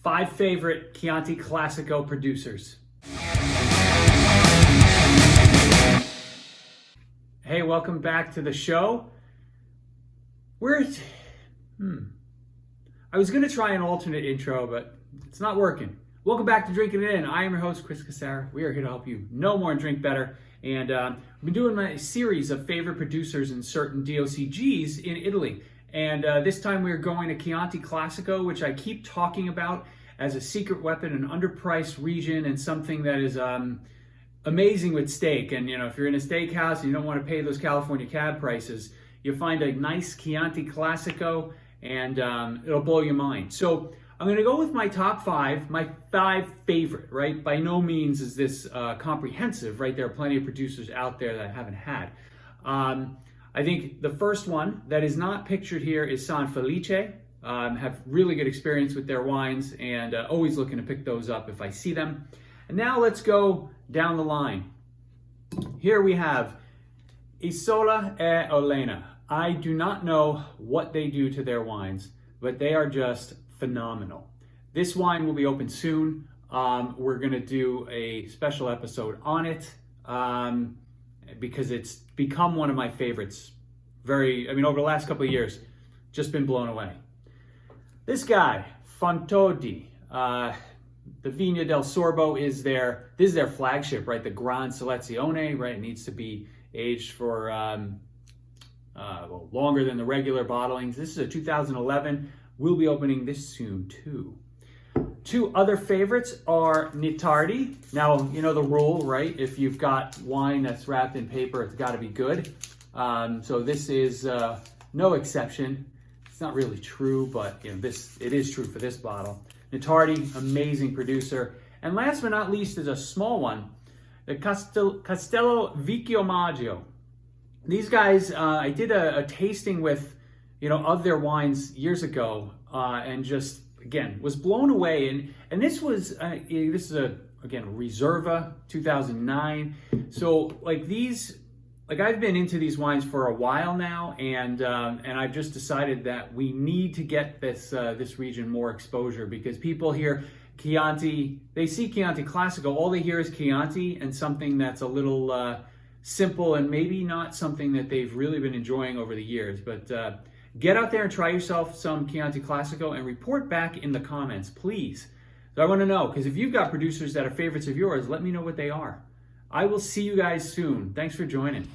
5 favorite Chianti Classico producers. Hey, welcome back to the show. I was going to try an alternate intro, but it's not working. Welcome back to Drinking It In. I am your host, Chris Cassara. We are here to help you know more and drink better. And we've been doing my series of favorite producers in certain DOCGs in Italy. And this time we're going to Chianti Classico, which I keep talking about as a secret weapon, an underpriced region, and something that is amazing with steak. And if you're in a steakhouse and you don't want to pay those California cab prices, you'll find a nice Chianti Classico and it'll blow your mind. So I'm going to go with my top 5, my 5 favorite, right? By no means is this comprehensive, right? There are plenty of producers out there that I haven't had. I think the first one that is not pictured here is San Felice. Have really good experience with their wines and always looking to pick those up if I see them. And now let's go down the line. Here we have Isola Elena. I do not know what they do to their wines, but they are just phenomenal. This wine will be open soon. We're going to do a special episode on it because it's become one of my favorites. Over the last couple of years, just been blown away. This guy, Fontodi, the Vigna del Sorbo is this is their flagship, right? The Gran Selezione, right? It needs to be aged for longer than the regular bottlings. This is a 2011. We'll be opening this soon too. 2 other favorites are Nittardi. Now, you know the rule, right? If you've got wine that's wrapped in paper, it's got to be good. So this is no exception. It's not really true, but it is true for this bottle. Nittardi, amazing producer. And last but not least is a small one, the Castello Vicchiomaggio. These guys, I did a tasting with, of their wines years ago, and just again was blown away. And this is a Reserva 2009. So I've been into these wines for a while now, and I've just decided that we need to get this region more exposure, because people hear Chianti, they see Chianti Classico, all they hear is Chianti and something that's a little simple and maybe not something that they've really been enjoying over the years. But get out there and try yourself some Chianti Classico and report back in the comments, please. So I want to know, because if you've got producers that are favorites of yours, let me know what they are. I will see you guys soon. Thanks for joining.